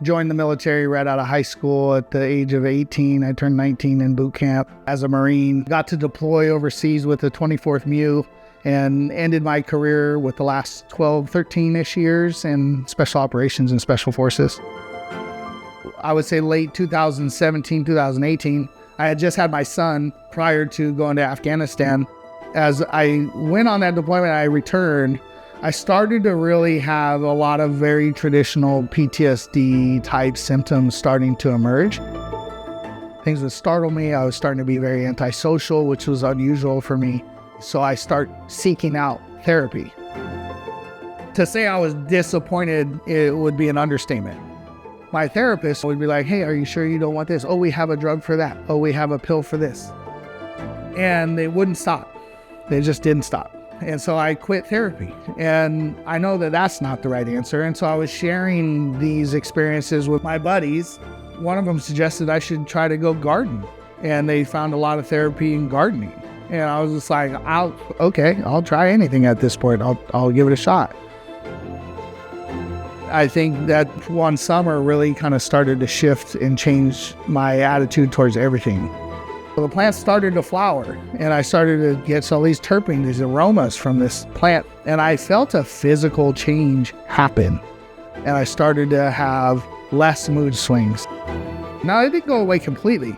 Joined the military right out of high school at the age of 18. I turned 19 in boot camp as a Marine. Got to deploy overseas with the 24th MEU and ended my career with the last 12, 13-ish years in special operations and special forces. I would say late 2017, 2018. I had just had my son prior to going to Afghanistan. As I went on that deployment, I returned. I started to really have a lot of very traditional PTSD type symptoms starting to emerge. Things that startled me. I was starting to be very antisocial, which was unusual for me. So I start seeking out therapy. To say I was disappointed, it would be an understatement. My therapist would be like, hey, are you sure you don't want this? Oh, we have a drug for that. Oh, we have a pill for this. And they wouldn't stop. They just didn't stop. And so I quit therapy. And I know that that's not the right answer. And so I was sharing these experiences with my buddies. One of them suggested I should try to go garden. And they found a lot of therapy in gardening. And I was just like, I'll try anything at this point. I'll give it a shot. I think that one summer really kind of started to shift and change my attitude towards everything. The plant started to flower, and I started to get all these terpenes, these aromas from this plant, and I felt a physical change happen, and I started to have less mood swings. Now, it didn't go away completely,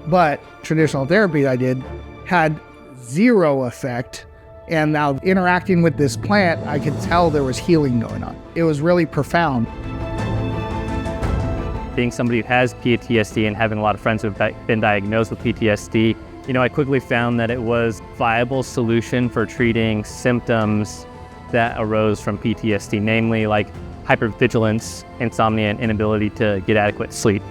but traditional therapy I did had zero effect, and now interacting with this plant, I could tell there was healing going on. It was really profound. Being somebody who has PTSD and having a lot of friends who've been diagnosed with PTSD, I quickly found that it was a viable solution for treating symptoms that arose from PTSD, namely like hypervigilance, insomnia, and inability to get adequate sleep.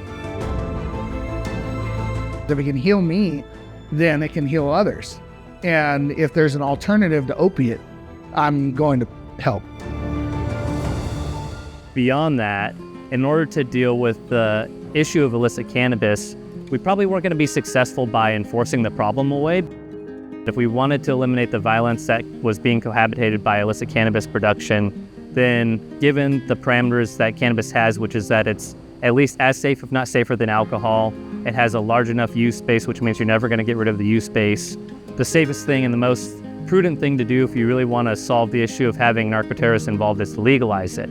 If it can heal me, then it can heal others. And if there's an alternative to opiate, I'm going to help. Beyond that, in order to deal with the issue of illicit cannabis, we probably weren't going to be successful by enforcing the problem away. If we wanted to eliminate the violence that was being cohabitated by illicit cannabis production, then given the parameters that cannabis has, which is that it's at least as safe, if not safer than alcohol, it has a large enough use space, which means you're never going to get rid of the use space. The safest thing and the most prudent thing to do if you really want to solve the issue of having narcoterrorists involved is to legalize it.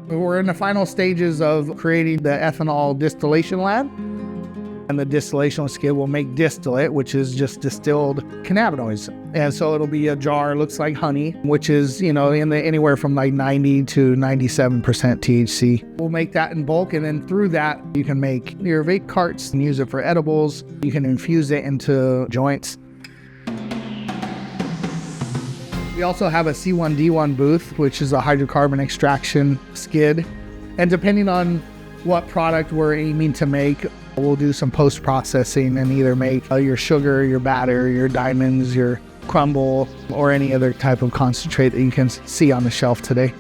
We're in the final stages of creating the ethanol distillation lab. And the distillation skid will make distillate, which is just distilled cannabinoids. And so it'll be a jar, looks like honey, which is, in the anywhere from like 90 to 97% THC. We'll make that in bulk, and then through that, you can make your vape carts and use it for edibles. You can infuse it into joints. We also have a C1D1 booth, which is a hydrocarbon extraction skid. And depending on what product we're aiming to make, we'll do some post-processing and either make your sugar, your batter, your diamonds, your crumble, or any other type of concentrate that you can see on the shelf today.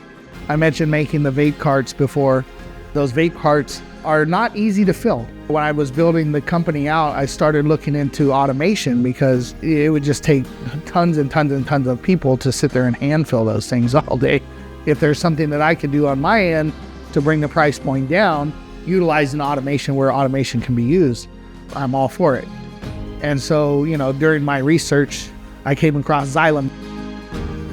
I mentioned making the vape carts before. Those vape carts are not easy to fill. When I was building the company out, I started looking into automation because it would just take tons and tons and tons of people to sit there and hand fill those things all day. If there's something that I could do on my end to bring the price point down, utilizing automation where automation can be used, I'm all for it. And so, during my research, I came across XYLEM.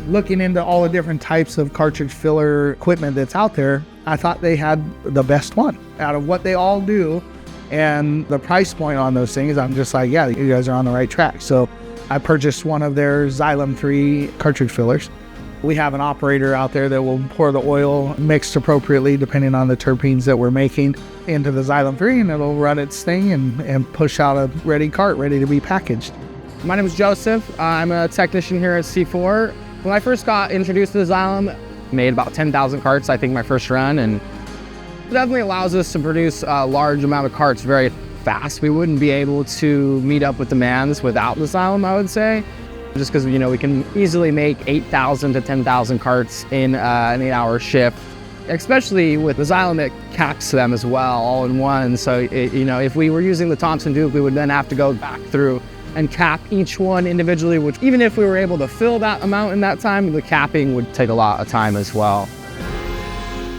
Looking into all the different types of cartridge filler equipment that's out there, I thought they had the best one out of what they all do. And the price point on those things, I'm just like, yeah, you guys are on the right track. So I purchased one of their XYLEM 3 cartridge fillers. We have an operator out there that will pour the oil mixed appropriately depending on the terpenes that we're making into the XYLEM 3, and it'll run its thing and push out a ready cart ready to be packaged. My name is Joseph. I'm a technician here at C4. When I first got introduced to the XYLEM, made about 10,000 carts, I think, my first run, and it definitely allows us to produce a large amount of carts very fast. We wouldn't be able to meet up with demands without the XYLEM, I would say. Just because, we can easily make 8,000 to 10,000 carts in an 8-hour shift, especially with the XYLEM, it caps them as well, all in one. So, if we were using the Thompson Duke, we would then have to go back through and cap each one individually, which even if we were able to fill that amount in that time, the capping would take a lot of time as well.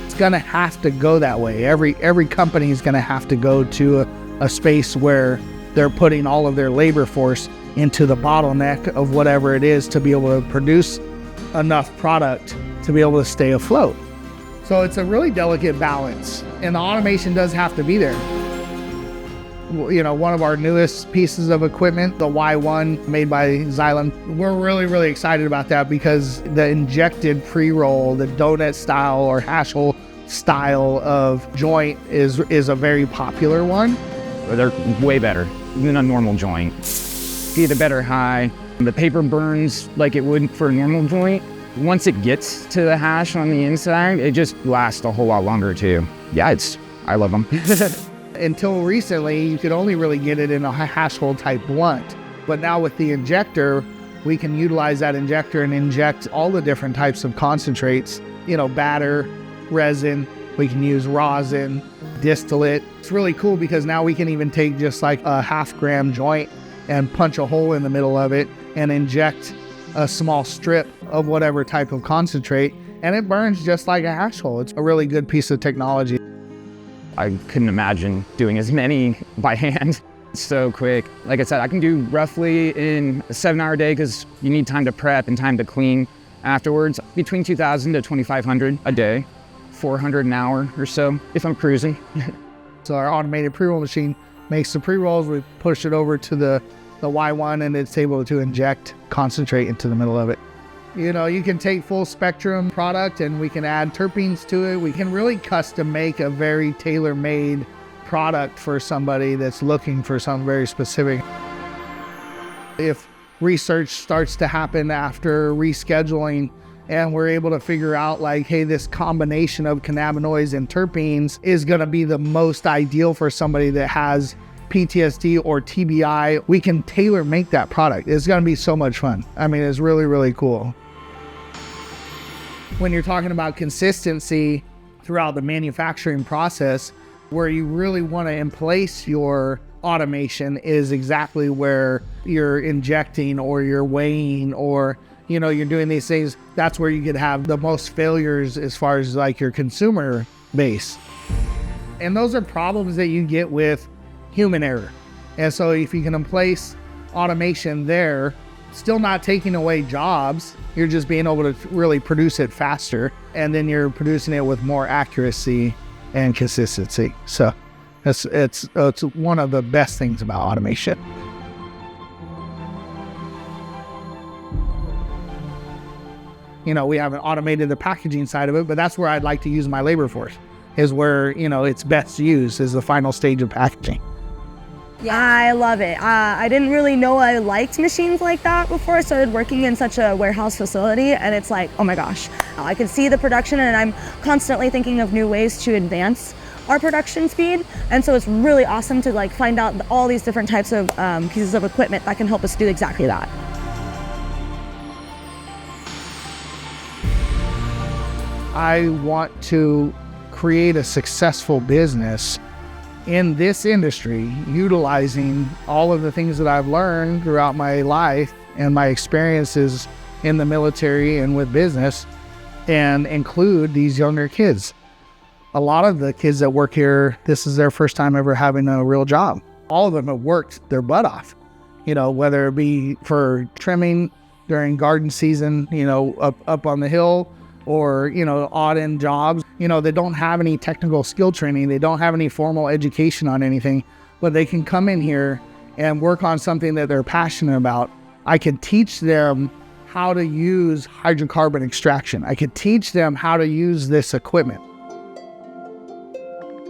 It's gonna have to go that way. Every company is gonna have to go to a space where they're putting all of their labor force into the bottleneck of whatever it is to be able to produce enough product to be able to stay afloat. So it's a really delicate balance, and the automation does have to be there. You know, one of our newest pieces of equipment, the Y1 made by XYLEM, we're really excited about that because the injected pre-roll, the donut style or hash hole style of joint is a very popular one. They're way better than a normal joint. Get a better high. The paper burns like it would for a normal joint. Once it gets to the hash on the inside, it just lasts a whole lot longer too. Yeah, I love them. Until recently, you could only really get it in a hash hole type blunt. But now with the injector, we can utilize that injector and inject all the different types of concentrates, you know, batter, resin, we can use rosin, distillate. It's really cool because now we can even take just like a 0.5 gram joint and punch a hole in the middle of it and inject a small strip of whatever type of concentrate, and it burns just like a hash hole. It's a really good piece of technology. I couldn't imagine doing as many by hand. It's so quick. Like I said, I can do roughly in a 7-hour day because you need time to prep and time to clean afterwards. Between 2,000 to 2,500 a day, 400 an hour or so if I'm cruising. So our automated pre-roll machine makes the pre-rolls. We push it over to the Y1 and it's able to inject concentrate into the middle of it. You know, you can take full spectrum product and we can add terpenes to it. We can really custom make a very tailor-made product for somebody that's looking for something very specific. If research starts to happen after rescheduling and we're able to figure out like, hey, this combination of cannabinoids and terpenes is gonna be the most ideal for somebody that has PTSD or TBI, we can tailor make that product. It's gonna be so much fun. I mean, it's really cool. When you're talking about consistency throughout the manufacturing process, where you really want to place your automation is exactly where you're injecting or you're weighing or, you know, you're doing these things. That's where you could have the most failures as far as like your consumer base. And those are problems that you get with human error. And so if you can place automation there, still not taking away jobs, you're just being able to really produce it faster, and then you're producing it with more accuracy and consistency. So it's one of the best things about automation. You know, we haven't automated the packaging side of it, but that's where I'd like to use my labor force, is where, you know, it's best used is the final stage of packaging. Yeah, I love it. I didn't really know I liked machines like that before I started working in such a warehouse facility, and it's like, oh my gosh, I can see the production and I'm constantly thinking of new ways to advance our production speed. And so it's really awesome to like find out all these different types of pieces of equipment that can help us do exactly that. I want to create a successful business in this industry, utilizing all of the things that I've learned throughout my life and my experiences in the military and with business, and include these younger kids. A lot of the kids that work here, this is their first time ever having a real job. All of them have worked their butt off, you know, whether it be for trimming during garden season, you know, up on the hill, or, you know, odd-end jobs. You know, they don't have any technical skill training. They don't have any formal education on anything, but they can come in here and work on something that they're passionate about. I could teach them how to use hydrocarbon extraction. I could teach them how to use this equipment.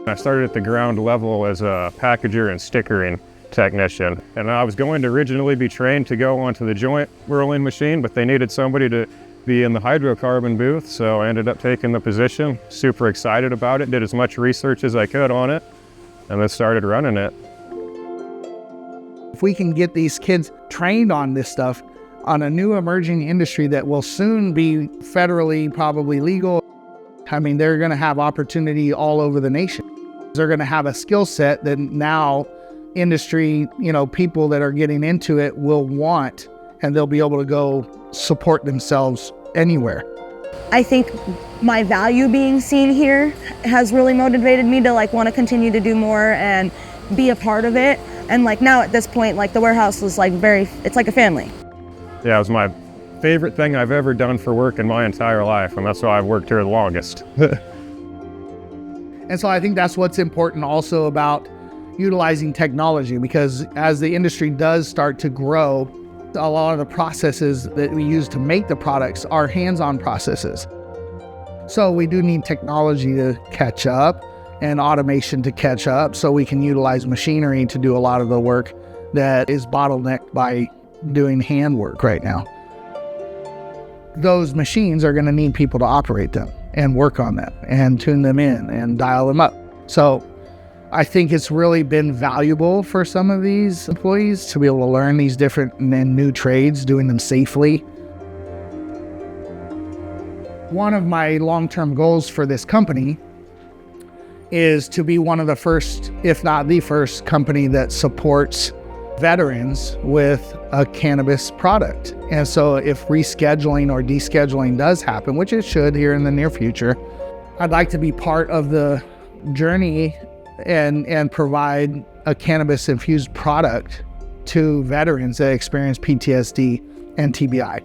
I started at the ground level as a packager and stickering technician, and I was going to originally be trained to go onto the joint rolling machine, but they needed somebody to be in the hydrocarbon booth, so I ended up taking the position. Super excited about it, did as much research as I could on it, and then started running it. If we can get these kids trained on this stuff, on a new emerging industry that will soon be federally probably legal, I mean, they're gonna have opportunity all over the nation. They're gonna have a skill set that now industry, people that are getting into it will want, and they'll be able to go support themselves anywhere. I think my value being seen here has really motivated me to want to continue to do more and be a part of it. And now at this point, the warehouse is it's like a family. Yeah, it was my favorite thing I've ever done for work in my entire life, and that's why I've worked here the longest. And so I think that's what's important also about utilizing technology, because as the industry does start to grow, a lot of the processes that we use to make the products are hands-on processes. So we do need technology to catch up and automation to catch up, so we can utilize machinery to do a lot of the work that is bottlenecked by doing hand work right now. Those machines are going to need people to operate them and work on them and tune them in and dial them up. So I think it's really been valuable for some of these employees to be able to learn these different and new trades, doing them safely. One of my long-term goals for this company is to be one of the first, if not the first, company that supports veterans with a cannabis product. And so if rescheduling or descheduling does happen, which it should here in the near future, I'd like to be part of the journey and provide a cannabis infused product to veterans that experience PTSD and TBI.